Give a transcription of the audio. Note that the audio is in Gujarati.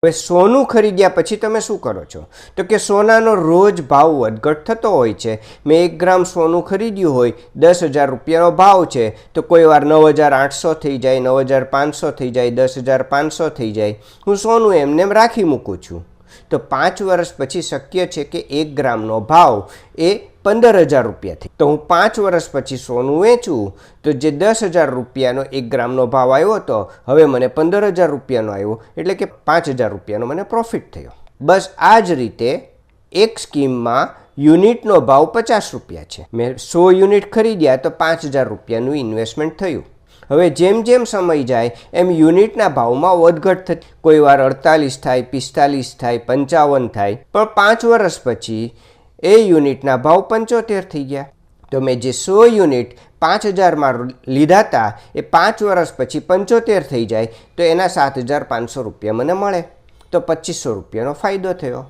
હવે સોનું ખરીદ્યા પછી તમે શું કરો છો? તો કે સોનાનો રોજ ભાવ વધઘટ થતો હોય છે. મેં 1 ગ્રામ સોનું ખરીદ્યું હોય, 10,000 રૂપિયાનો ભાવ છે, તો કોઈ વાર 9,800 થઈ જાય, 9,500 થઈ જાય, 10,500 થઈ જાય. હું સોનું એમને એમ રાખી મૂકું છું. તો 5 વર્ષ પછી શક્ય છે કે 1 ગ્રામનો ભાવ એ 15,000 રૂપિયા થઈ. તો હું 5 વર્ષ પછી સોનું વેચું તો જે 10,000 રૂપિયાનો 1 ગ્રામનો ભાવ આવ્યો હતો, હવે મને 15,000 રૂપિયાનો આવ્યો, એટલે કે 5,000 રૂપિયાનો મને પ્રોફિટ થયો. બસ આ જ રીતે એક સ્કીમમાં યુનિટનો ભાવ 50 રૂપિયા છે. મેં 100 યુનિટ ખરીદ્યા તો 5,000 રૂપિયાનું ઇન્વેસ્ટમેન્ટ થયું. હવે જેમ જેમ સમય જાય એમ યુનિટના ભાવમાં વધઘટ થતી. કોઈ વાર 48 થાય, 45 થાય, 55 થાય, પણ 5 વર્ષ પછી એ યુનિટના ભાવ 75 થઈ ગયા. તો મેં જે 100 યુનિટ 5,000માં લીધા હતા એ 5 વર્ષ પછી 75 થઈ જાય તો એના 7,500 રૂપિયા મને મળે. તો 2,500 રૂપિયાનો ફાયદો થયો.